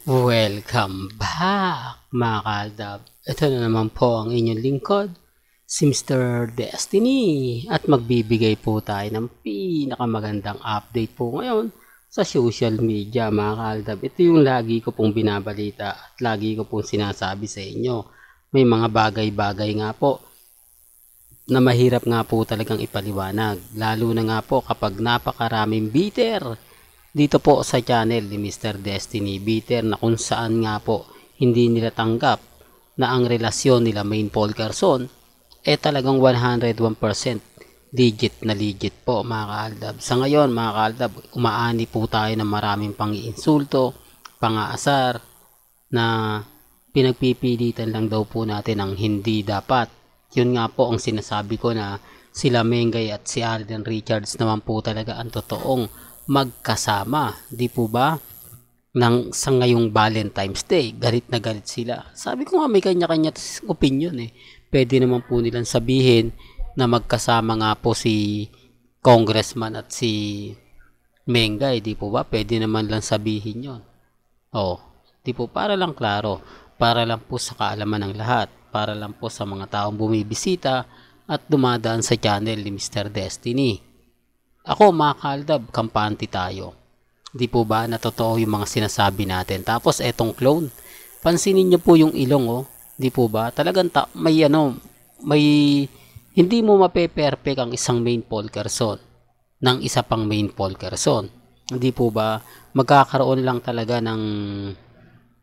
Welcome back mga kaaldab. Ito na naman po ang inyong lingkod, si Mr. Destiny. At magbibigay po tayo ng pinakamagandang update po ngayon sa social media mga kaaldab. Ito yung lagi ko pong binabalita at lagi ko pong sinasabi sa inyo. May mga bagay-bagay nga po na mahirap nga po talagang ipaliwanag. Lalo na nga po kapag napakaraming bitter dito po sa channel ni Mr. Destiny Bitter, na kung saan nga po hindi nila tanggap na ang relasyon nila Main Paul Carson talagang 101% legit na legit po mga kaaldab. Sa ngayon mga kaaldab, umaani po tayo ng maraming pang-iinsulto, pang-aasar na pinagpipilitan lang daw po natin ang hindi dapat. Yun nga po ang sinasabi ko, na sila Mengay at si Alden Richards naman po talaga ang totoong magkasama, di po ba? Sa ngayong Valentine's Day, galit na galit sila. Sabi ko nga, may kanya-kanya opinion eh. Pwede naman po nilang sabihin na magkasama nga po si Congressman at si Mengay, di po ba? Pwede naman lang sabihin yon. Oh, di po, para lang klaro, para lang po sa kaalaman ng lahat, para lang po sa mga taong bumibisita at dumadaan sa channel ni Mr. Destiny. Ako mga kaaldab, kampante tayo. Di po ba na totoo yung mga sinasabi natin? Tapos etong clone, pansinin nyo po yung ilong oh. Di po ba? Talagang may may hindi mo mape-perfect ang isang Main Paul Carson ng isa pang Main Paul Carson. Di po ba? Magkakaroon lang talaga ng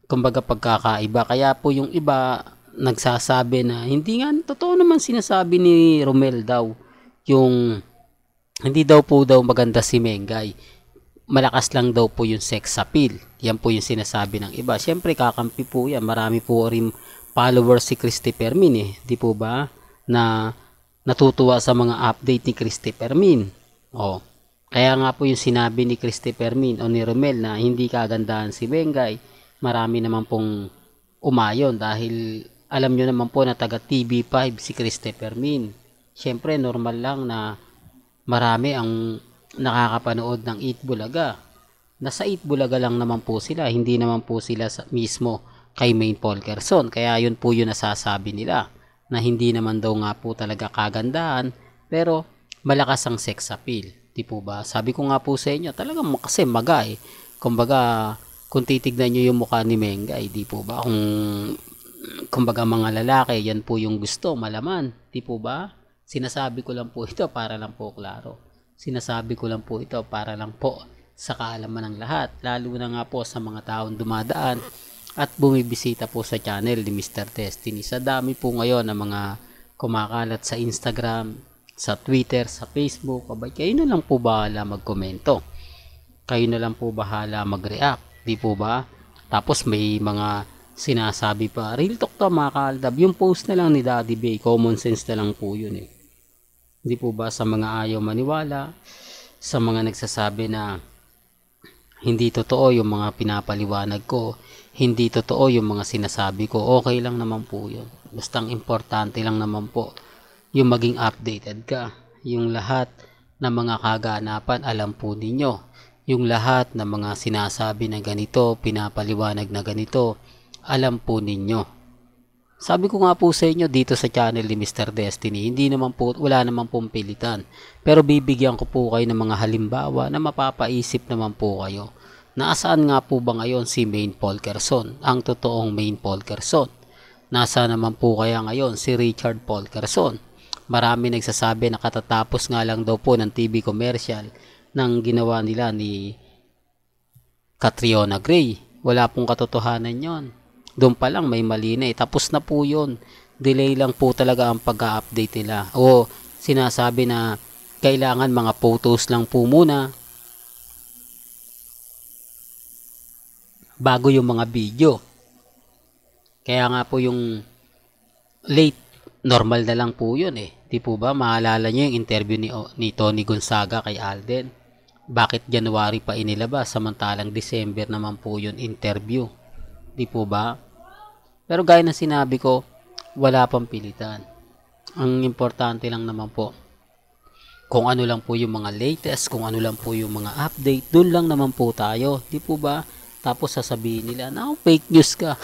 kumbaga pagkakaiba. Kaya po yung iba nagsasabi na hindi nga totoo naman sinasabi ni Romel daw yung hindi daw po maganda si Mengay. Malakas lang daw po yung sex appeal. Yan po yung sinasabi ng iba. Siyempre kakampi po yan. Marami po rin followers si Christopher Min eh. Di po ba? Na natutuwa sa mga update ni Christopher Min. Oh. Kaya nga po yung sinabi ni Christopher Min o ni Romel na hindi kagandahan si Mengay. Marami naman pong umayon dahil alam nyo naman po na taga TV5 si Christopher Min. Siyempre normal lang na marami ang nakakapanood ng Eat Bulaga. Nasa Eat Bulaga lang naman po sila, hindi naman po sila mismo kay Main Paul Carson. Kaya yun po yung nasasabi nila, na hindi naman daw nga po talaga kagandahan, pero malakas ang sex appeal. Di po ba? Sabi ko nga po sa inyo, talagang kasi maga eh. Kumbaga, kung titignan nyo yung mukha ni Mengay, di po ba? Kumbaga mga lalaki, yan po yung gusto, malaman. Di po ba? Sinasabi ko lang po ito para lang po klaro. Sinasabi ko lang po ito para lang po sa kaalaman ng lahat. Lalo na nga po sa mga taong dumadaan at bumibisita po sa channel ni Mr. Destiny. Sa dami po ngayon ng mga kumakalat sa Instagram, sa Twitter, sa Facebook. Abay, kayo na lang po bahala magkomento. Kayo na lang po bahala mag-react. Di po ba? Tapos may mga sinasabi pa, real talk to mga kaaldab. Yung post na lang ni Daddy Bay, common sense na lang po yun eh. Hindi po ba, sa mga ayaw maniwala, sa mga nagsasabi na hindi totoo yung mga pinapaliwanag ko, hindi totoo yung mga sinasabi ko, okay lang naman po yun. Bastang importante lang naman po yung maging updated ka. Yung lahat ng mga kaganapan alam po ninyo. Yung lahat ng mga sinasabi na ganito, pinapaliwanag na ganito, alam po ninyo. Sabi ko nga po sa inyo dito sa channel ni Mr. Destiny, hindi naman po, wala naman pong pilitan. Pero bibigyan ko po kayo ng mga halimbawa na mapapaisip naman po kayo. Nasaan nga po ba ngayon si Main Paul Carson, ang totoong Main Paul Carson? Nasaan naman po kaya ngayon si Richard Paul Carson? Marami nagsasabi na katatapos nga lang daw po ng TV commercial ng ginawa nila ni Catriona Gray. Wala pong katotohanan yon. Doon pa lang may mali na eh. Tapos na po yun. Delay lang po talaga ang pag-update nila. O sinasabi na kailangan mga photos lang po muna bago yung mga video. Kaya nga po yung late, normal na lang po yun eh. Di po ba? Maalala nyo yung interview ni Tony Gonzaga kay Alden. Bakit January pa inilabas samantalang December naman po yun interview? Di po ba? Pero gaya ng sinabi ko, wala pang pilitan. Ang importante lang naman po, kung ano lang po yung mga latest, kung ano lang po yung mga update, doon lang naman po tayo. Di po ba? Tapos sasabihin nila na fake news ka.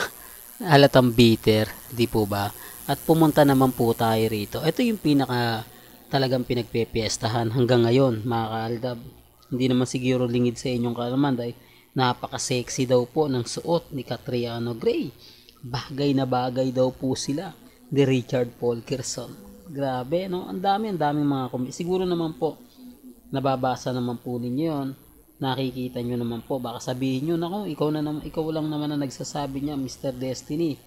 Halatang bitter, di po ba? At pumunta naman po tayo rito. Ito yung pinaka talagang pinagpepiestahan hanggang ngayon, mga kaaldab. Hindi naman siguro lingid sa inyong kaalaman dahil napaka-sexy daw po ng suot ni Catriona Gray. Bagay na bagay daw po sila ni Richard Polkerson. Grabe, no? Ang dami mga siguro naman po nababasa naman po ninyo yon, nakikita nyo naman po, baka sabihin nyo, nako, ikaw lang naman na nagsasabi niya, Mr. Destiny,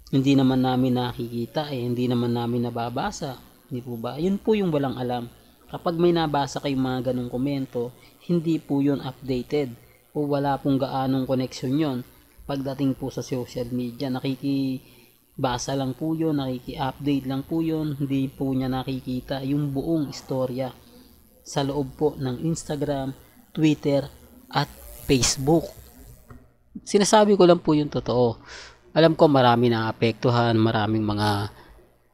hindi naman namin nakikita, hindi naman namin nababasa, hindi po ba? Yun po yung walang alam. Kapag may nabasa kayong mga ganong komento, hindi po yun updated o wala pong gaanong connection yon. Pagdating po sa social media, nakikibasa lang po yun, nakiki-update lang po yun, hindi po niya nakikita yung buong istorya sa loob po ng Instagram, Twitter, at Facebook. Sinasabi ko lang po yung totoo. Alam ko marami na apektuhan, maraming mga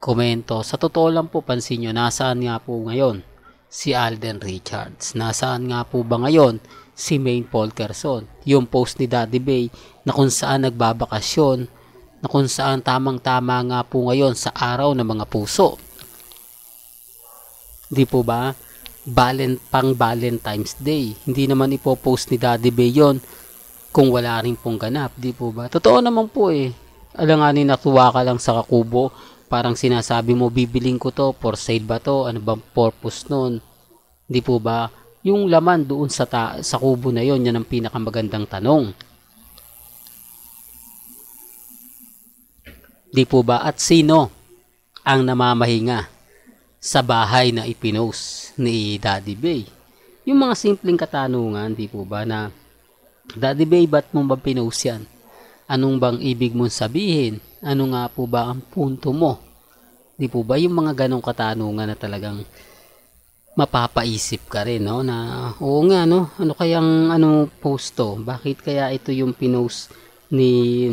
komento. Sa totoo lang po, pansin nyo, nasaan nga po ngayon si Alden Richards? Nasaan nga po ba ngayon si Maine Polkerson? Yung post ni Daddy Bay na kung saan nagbabakasyon, na kung saan tamang-tama nga po ngayon sa araw ng mga puso. Di po ba? Pang Valentine's Day. Hindi naman ipopost ni Daddy Bay yun kung wala rin pong ganap. Di po ba? Totoo naman po alanganin, natuwa ka lang sa kakubo. Parang sinasabi mo, bibiling ko to, for sale ba to? Ano bang purpose nun? Di po ba? Yung laman doon sa kubo na yon, yan ang pinakamagandang tanong. Di po ba? At sino ang namamahinga sa bahay na ipinost ni Daddy Bay? Yung mga simpleng katanungan, di po ba, na Daddy Bay, ba't mo ba pinost yan? Anong bang ibig mong sabihin? Ano nga po ba ang punto mo? Di po ba? Yung mga ganong katanungan na talagang mapapaisip ka rin, no? Na, oo nga, no? Ano kayang post to? Bakit kaya ito yung pinost ni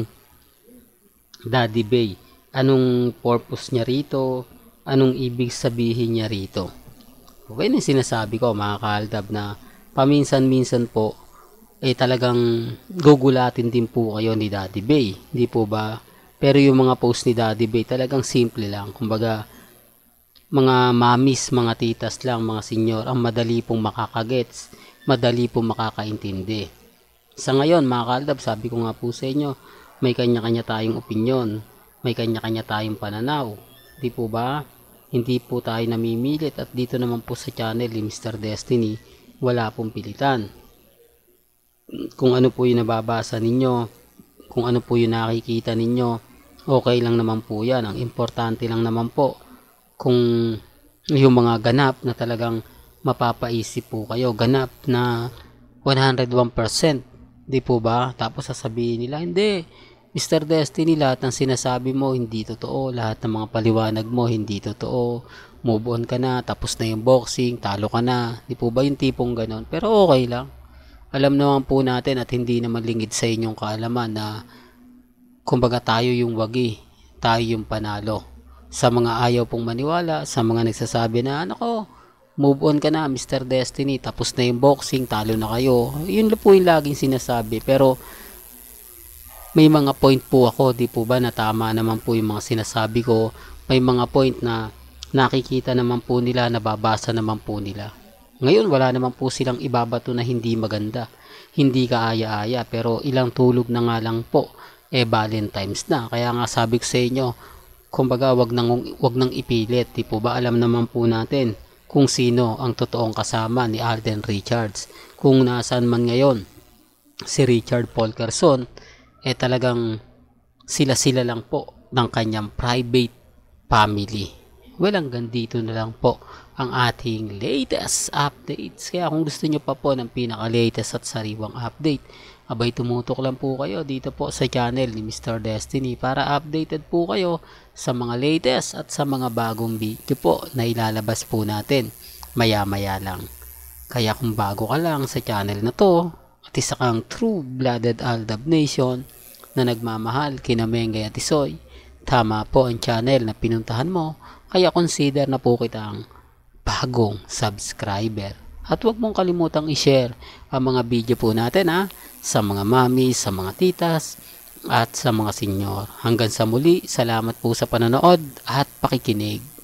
Daddy Bay? Anong purpose niya rito? Anong ibig sabihin niya rito? Okay na sinasabi ko, mga kaaldab, na paminsan-minsan po talagang gugulatin din po kayo ni Daddy Bay, di po ba? Pero yung mga post ni Daddy Bay talagang simple lang, kumbaga mga mamis, mga titas lang, mga senyor, ang madali pong makakagets, madali pong makakaintindi. Sa ngayon, mga kaaldab, sabi ko nga po sa inyo, may kanya-kanya tayong opinyon, may kanya-kanya tayong pananaw, di po ba? Hindi po tayo namimilit, at dito naman po sa channel ni Mr. Destiny, wala pong pilitan. Kung ano po yung nababasa ninyo, kung ano po yung nakikita ninyo, okay lang naman po yan. Ang importante lang naman po, kung yung mga ganap na talagang mapapaisip po kayo, ganap na 101%, di po ba? Tapos sasabihin nila, hindi, Mr. Destiny, lahat ng sinasabi mo hindi totoo, lahat ng mga paliwanag mo hindi totoo, move on ka na, tapos na yung boxing, talo ka na, di po ba yung tipong ganon? Pero okay lang, alam naman po natin at hindi naman lingid sa inyong kaalaman na kumbaga tayo yung wagi, tayo yung panalo. Sa mga ayaw pong maniwala, sa mga nagsasabi na, nako, move on ka na Mr. Destiny, tapos na yung boxing, talo na kayo, yun po yung laging sinasabi. Pero may mga point po ako, di po ba, na tama naman po yung mga sinasabi ko. May mga point na nakikita naman po nila, nababasa naman po nila. Ngayon, wala naman po silang ibabato na hindi maganda, hindi kaaya-aya, pero ilang tulog na nga lang po, Valentine's na. Kaya nga sabi ko sa inyo, kumbaga wag nang ipilit, di po ba? Alam naman po natin kung sino ang totoong kasama ni Alden Richards. Kung nasaan man ngayon si Richard Polkerson, talagang sila lang po ng kanyang private family. Well, hanggang dito na lang po ang ating latest updates. Kaya kung gusto nyo pa po ng pinaka-latest at sariwang update, abay tumutok lang po kayo dito po sa channel ni Mr. Destiny para updated po kayo sa mga latest at sa mga bagong video po na ilalabas po natin maya-maya lang. Kaya kung bago ka lang sa channel na to at isa kang true-blooded Aldab Nation na nagmamahal kina Mengay at Isoy, tama po ang channel na pinuntahan mo, kaya consider na po kitang bagong subscriber. At huwag mong kalimutang i-share ang mga video po natin sa mga mami, sa mga titas, at sa mga senyor. Hanggang sa muli, salamat po sa panonood at pakikinig.